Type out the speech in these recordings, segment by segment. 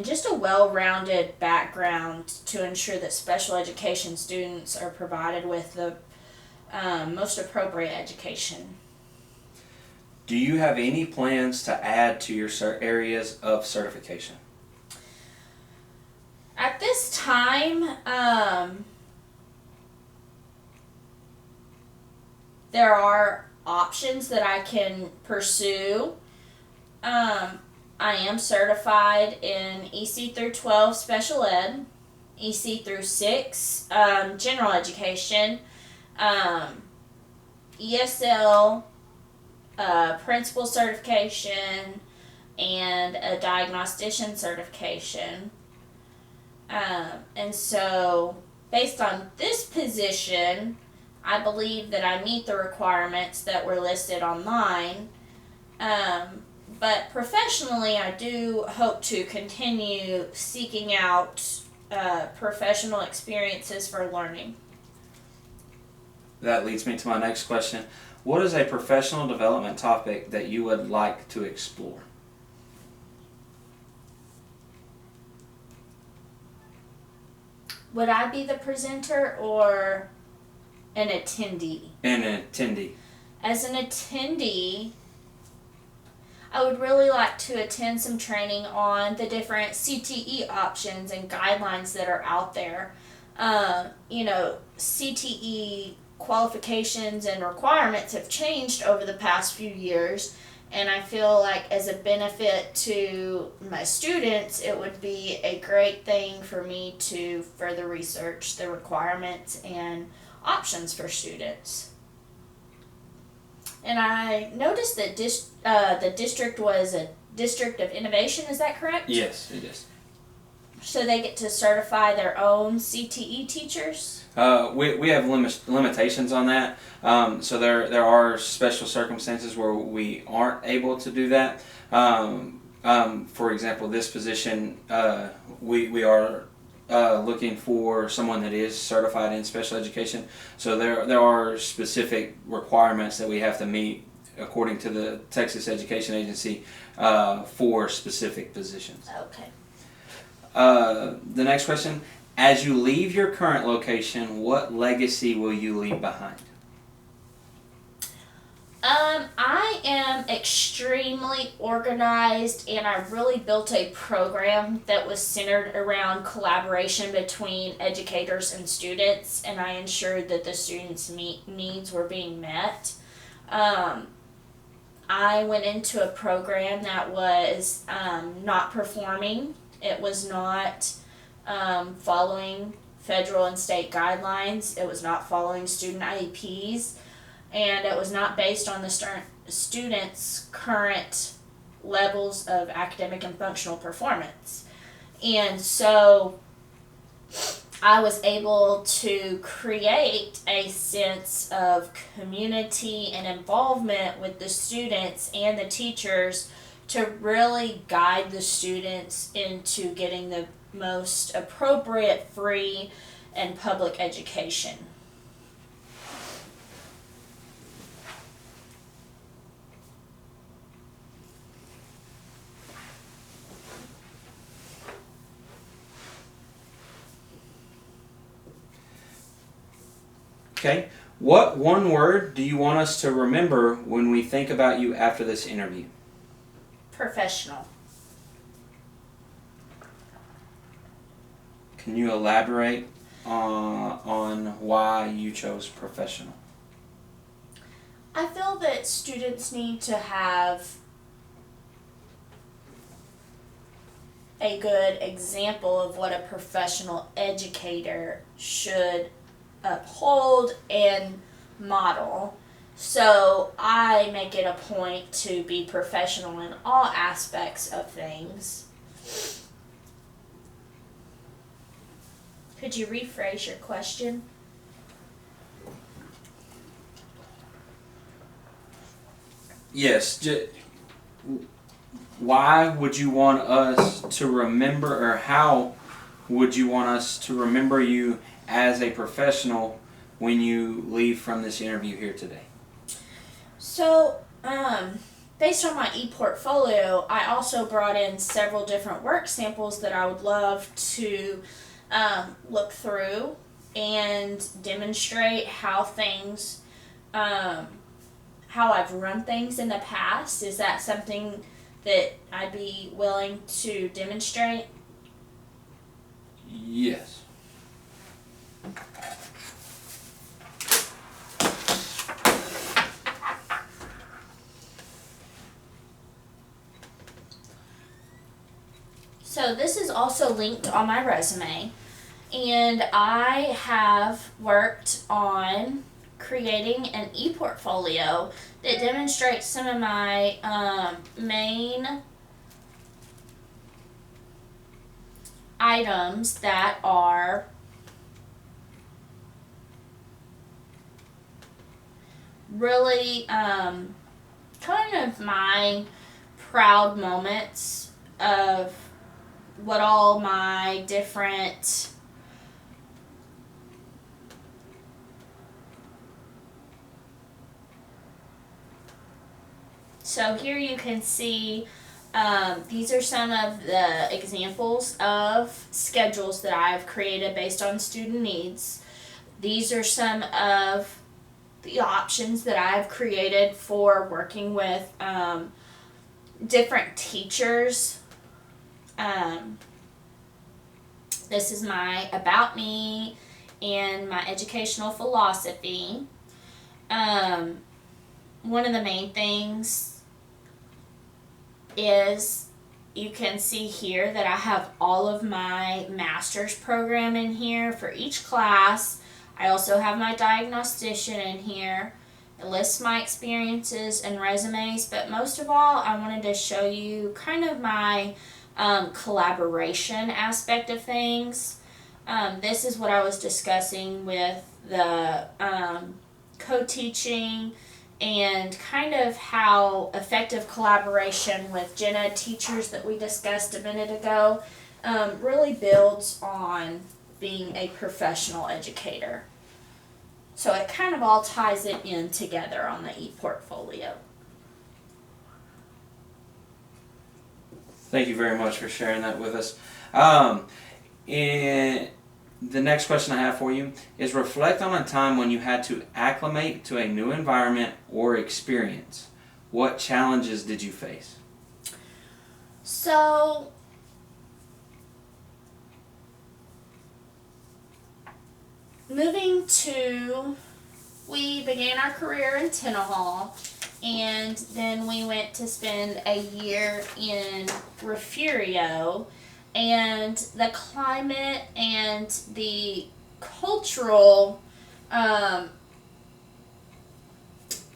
just a well-rounded background to ensure that special education students are provided with the most appropriate education. Do you have any plans to add to your areas of certification? At this time, there are options that I can pursue. I am certified in EC through 12 special ed, EC through 6 general education, ESL principal certification, and a diagnostician certification. And so, based on this position, I believe that I meet the requirements that were listed online. But professionally, I do hope to continue seeking out professional experiences for learning. That leads me to my next question. What is a professional development topic that you would like to explore? Would I be the presenter or an attendee? An attendee. As an attendee, I would really like to attend some training on the different CTE options and guidelines that are out there. CTE qualifications and requirements have changed over the past few years, and I feel like as a benefit to my students, it would be a great thing for me to further research the requirements and options for students. And I noticed that the district was a district of innovation, is that correct? Yes, it is. So they get to certify their own CTE teachers? We have limitations on that. So there are special circumstances where we aren't able to do that. For example, this position, we are looking for someone that is certified in special education. So there are specific requirements that we have to meet according to the Texas Education Agency for specific positions. Okay. The next question, as you leave your current location, what legacy will you leave behind? I am extremely organized, and I really built a program that was centered around collaboration between educators and students, and I ensured that the students' needs were being met. I went into a program that was not performing. It was not following federal and state guidelines. It was not following student IEPs. And it was not based on the students' current levels of academic and functional performance. And so I was able to create a sense of community and involvement with the students and the teachers to really guide the students into getting the most appropriate free and public education. Okay. What one word do you want us to remember when we think about you after this interview? Professional. Can you elaborate on why you chose professional? I feel that students need to have a good example of what a professional educator should uphold and model. So I make it a point to be professional in all aspects of things. Could you rephrase your question? Yes. Why would you want us to remember, or how would you want us to remember you as a professional when you leave from this interview here today? So, based on my e-portfolio, I also brought in several different work samples that I would love to look through and demonstrate how things, how I've run things in the past. Is that something that I'd be willing to demonstrate? Yes. So this is also linked on my resume, and I have worked on creating an e-portfolio that demonstrates some of my main items that are really kind of my proud moments of what all my different so here you can see these are some of the examples of schedules that I've created based on student needs. These are some of the options that I've created for working with different teachers. This is my about me and my educational philosophy. One of the main things is you can see here that I have all of my master's program in here for each class. I also have my diagnostician in here. It lists my experiences and resumes, but most of all, I wanted to show you kind of my collaboration aspect of things. This is what I was discussing with the co-teaching and kind of how effective collaboration with gen ed teachers that we discussed a minute ago really builds on being a professional educator. So it kind of all ties it in together on the e-portfolio. Thank you very much for sharing that with us. And the next question I have for you is reflect on a time when you had to acclimate to a new environment or experience. What challenges did you face? So, we began our career in Tenahall, and then we went to spend a year in Refugio, and the climate and the cultural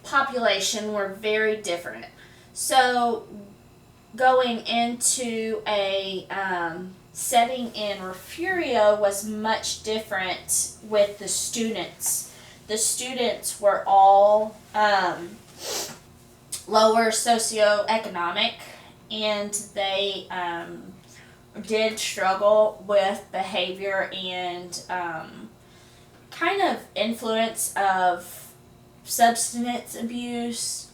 population were very different. So going into a setting in Refugio was much different with the students. The students were all lower socioeconomic, and they did struggle with behavior and kind of influence of substance abuse.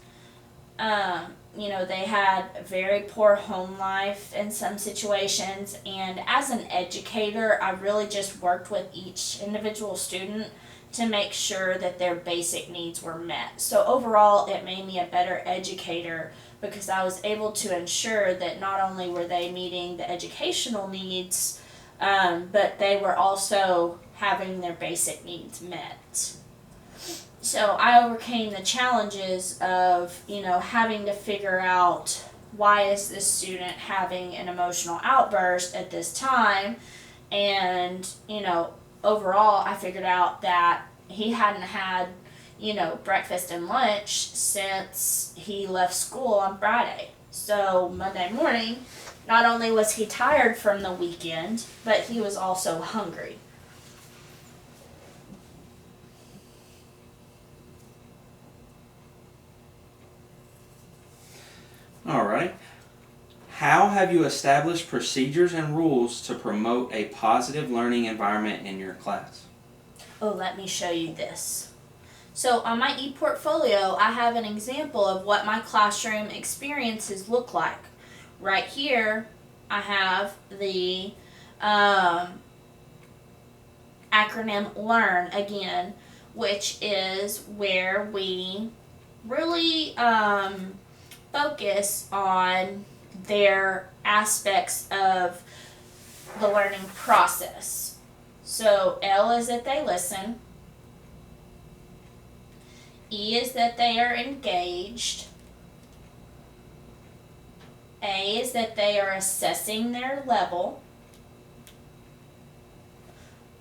They had a very poor home life in some situations, and as an educator, I really just worked with each individual student to make sure that their basic needs were met. So overall, it made me a better educator because I was able to ensure that not only were they meeting the educational needs, but they were also having their basic needs met. So I overcame the challenges of, having to figure out why is this student having an emotional outburst at this time, and, overall I figured out that he hadn't had, breakfast and lunch since he left school on Friday. So Monday morning, not only was he tired from the weekend, but he was also hungry. Alright. How have you established procedures and rules to promote a positive learning environment in your class? Oh, let me show you this. So on my ePortfolio, I have an example of what my classroom experiences look like. Right here, I have the acronym LEARN again, which is where we really focus on their aspects of the learning process. So L is that they listen. E is that they are engaged. A is that they are assessing their level.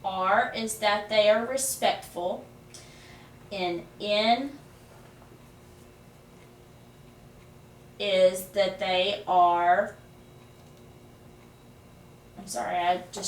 R is that they are respectful. And N is that they are, I'm sorry, I just